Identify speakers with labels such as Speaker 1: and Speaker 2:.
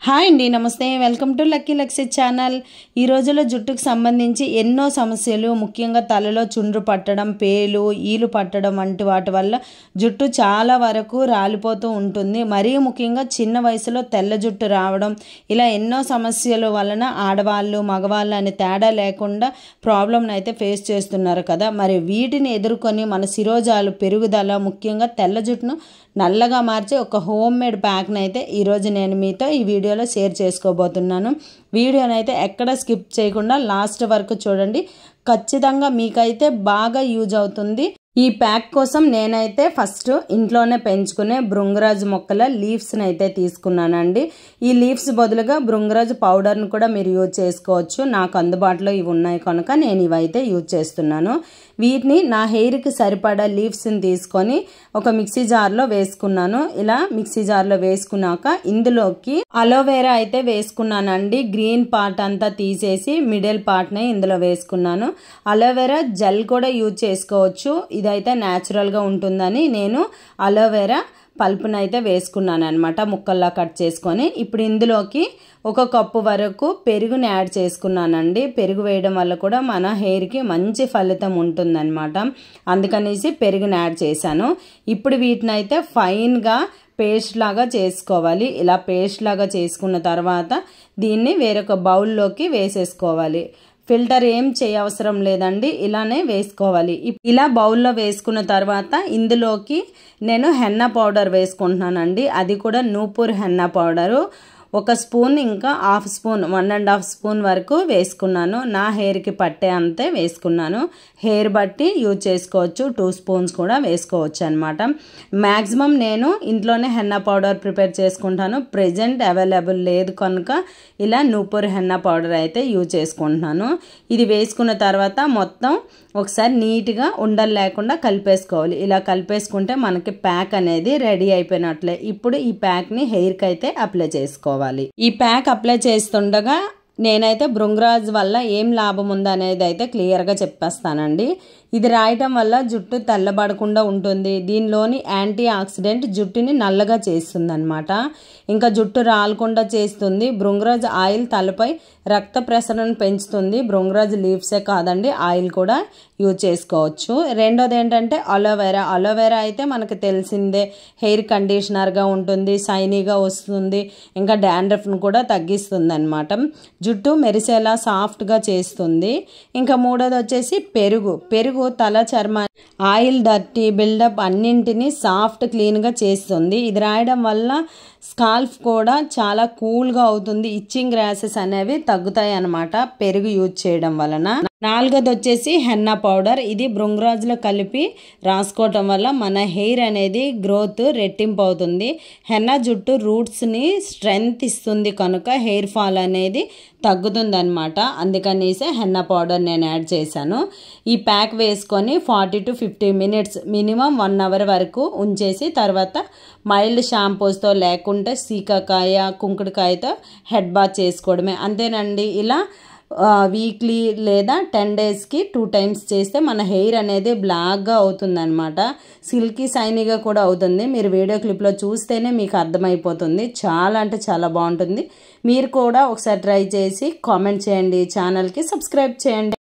Speaker 1: Hi అండి, నమస్తే. Welcome to lucky లక్సీ channel. ఈ రోజుల్లో జుట్టుకు సంబంధించి ఎన్నో సమస్యలు, ముఖ్యంగా తలలో చుండ్రు పట్టడం, పేలు, ఈలు పట్టడం వంటి వాటి వల్ల జుట్టు చాలా వరకు రాలిపోతూ ఉంటుంది. మరీ ముఖ్యంగా చిన్న వయసులో తెల్ల జుట్టు రావడం, ఇలా ఎన్నో సమస్యల వలన ఆడవాళ్ళు మగవాళ్ళు అనే తేడా లేకుండా ప్రాబ్లంని అయితే ఫేస్ చేస్తున్నారు కదా. మరి వీటిని ఎదుర్కొని మన శిరోజాలు పెరుగుదల, ముఖ్యంగా తెల్ల జుట్టును నల్లగా మార్చే ఒక హోమ్ మేడ్ ప్యాక్ని అయితే ఈరోజు నేను మీతో ఈ వీడియోలో షేర్ చేసుకోబోతున్నాను. వీడియోని అయితే ఎక్కడ స్కిప్ చేయకుండా లాస్ట్ వరకు చూడండి. ఖచ్చితంగా మీకైతే బాగా యూజ్ అవుతుంది. ఈ ప్యాక్ కోసం నేనైతే ఫస్ట్ ఇంట్లోనే పెంచుకునే భృంగరాజు మొక్కల లీవ్స్ని అయితే తీసుకున్నానండి. ఈ లీవ్స్ బదులుగా భృంగరాజు పౌడర్ని కూడా మీరు యూజ్ చేసుకోవచ్చు. నాకు అందుబాటులో ఇవి ఉన్నాయి కనుక నేను ఇవైతే యూజ్ చేస్తున్నాను. వీటిని నా హెయిర్కి సరిపడా లీవ్స్ని తీసుకొని ఒక మిక్సీ జార్లో వేసుకున్నాను. ఇలా మిక్సీ జార్లో వేసుకున్నాక ఇందులోకి అలోవెరా అయితే వేసుకున్నానండి. గ్రీన్ పార్ట్ అంతా తీసేసి మిడిల్ పార్ట్ని ఇందులో వేసుకున్నాను. అలోవెరా జెల్ కూడా యూజ్ చేసుకోవచ్చు. ఇదైతే న్యాచురల్గా ఉంటుందని నేను అలోవెరా పల్పునైతే వేసుకున్నాను అనమాట, ముక్కల్లా కట్ చేసుకొని. ఇప్పుడు ఇందులోకి 1 కప్పు వరకు పెరుగుని యాడ్ చేసుకున్నానండి. పెరుగు వేయడం వల్ల కూడా మన హెయిర్కి మంచి ఫలితం ఉంటుందన్నమాట. అందుకనేసి పెరుగుని యాడ్ చేశాను. ఇప్పుడు వీటిని అయితే ఫైన్గా పేస్ట్ లాగా చేసుకోవాలి. ఇలా పేస్ట్ లాగా చేసుకున్న తర్వాత దీన్ని వేరొక బౌల్లోకి వేసేసుకోవాలి. ఫిల్టర్ ఏం చేయవసరం లేదండి, ఇలానే వేసుకోవాలి. ఇలా బౌల్లో వేసుకున్న తర్వాత ఇందులోకి నేను హెన్నా పౌడర్ వేసుకుంటున్నానండి. అది కూడా నూపూర్ హెన్నా పౌడరు 1 స్పూన్, ఇంకా 1/2 స్పూన్, 1.5 స్పూన్ వరకు వేసుకున్నాను. నా హెయిర్కి పట్టే అంతే వేసుకున్నాను. హెయిర్ బట్టి యూజ్ చేసుకోవచ్చు. 2 స్పూన్స్ కూడా వేసుకోవచ్చు అనమాట. మ్యాక్సిమం నేను ఇంట్లోనే హెన్నా పౌడర్ ప్రిపేర్ చేసుకుంటాను. ప్రెజెంట్ అవైలబుల్ లేదు కనుక ఇలా నూపూర్ హెన్నా పౌడర్ అయితే యూజ్ చేసుకుంటున్నాను. ఇది వేసుకున్న తర్వాత మొత్తం ఒకసారి నీట్గా ఉండలు లేకుండా కలిపేసుకోవాలి. ఇలా కలిపేసుకుంటే మనకి ప్యాక్ అనేది రెడీ అయిపోయినట్లే. ఇప్పుడు ఈ ప్యాక్ని హెయిర్కి అయితే అప్లై చేసుకోవాలి. ఈ ప్యాక్ అప్లై చేస్తుండగా నేనైతే భృంగరాజ్ వల్ల ఏం లాభం ఉందనేది అయితే క్లియర్గా చెప్పేస్తానండి. ఇది రాయటం వల్ల జుట్టు తెల్లబడకుండా ఉంటుంది. దీనిలోని యాంటీ ఆక్సిడెంట్ జుట్టుని నల్లగా చేస్తుంది అనమాట. ఇంకా జుట్టు రాలకుండా చేస్తుంది. భృంగరాజ్ ఆయిల్ తలపై రక్త ప్రసరణ పెంచుతుంది. భృంగరాజ్ లీవ్సే కాదండి, ఆయిల్ కూడా యూజ్ చేసుకోవచ్చు. రెండోది ఏంటంటే అలోవెరా. అలోవెరా అయితే మనకు తెలిసిందే, హెయిర్ కండిషనర్గా ఉంటుంది, షైనీగా వస్తుంది, ఇంకా డాండ్రఫ్ను కూడా తగ్గిస్తుంది అనమాట. జుట్టు మెరిసేలా సాఫ్ట్గా చేస్తుంది. ఇంకా మూడోది వచ్చేసి పెరుగు తల చర్మ ఆయిల్, డర్టీ, బిల్డప్ అన్నింటినీ సాఫ్ట్ క్లీన్గా చేస్తుంది. ఇది రాయడం వల్ల స్కాల్ఫ్ కూడా చాలా కూల్గా అవుతుంది. ఇచ్చింగ్ ర్యాషెస్ అనేవి తగ్గుతాయి అన్నమాట పెరుగు యూజ్ చేయడం వలన. నాలుగోది వచ్చేసి హెన్నా పౌడర్. ఇది భృంగరాజ్లో కలిపి రాసుకోవటం వల్ల మన హెయిర్ అనేది గ్రోత్ రెట్టింపు అవుతుంది. హెన్నా జుట్టు రూట్స్ని స్ట్రెంగ్త్ ఇస్తుంది కనుక హెయిర్ ఫాల్ అనేది తగ్గుతుంది అనమాట. అందుకనేసి హెన్నా పౌడర్ నేను యాడ్ చేశాను. ఈ ప్యాక్ వేసుకొని 40 to 50 మినిట్స్, మినిమం 1 అవర్ వరకు ఉంచేసి తర్వాత మైల్డ్ షాంపూస్తో లేకుంటే సీకాకాయ, కుంకుడుకాయతో హెడ్ బాత్ చేసుకోవడమే. అంతేనండి. ఇలా వీక్లీ లేదా 10 డేస్కి 2 టైమ్స్ చేస్తే మన హెయిర్ అనేది బ్లాక్గా అవుతుంది అనమాట. సిల్కీ షైనీగా కూడా అవుతుంది. మీరు వీడియో క్లిప్లో చూస్తేనే మీకు అర్థమైపోతుంది. చాలా అంటే చాలా బాగుంటుంది. మీరు కూడా ఒకసారి ట్రై చేసి కామెంట్ చేయండి. ఛానల్కి సబ్స్క్రైబ్ చేయండి.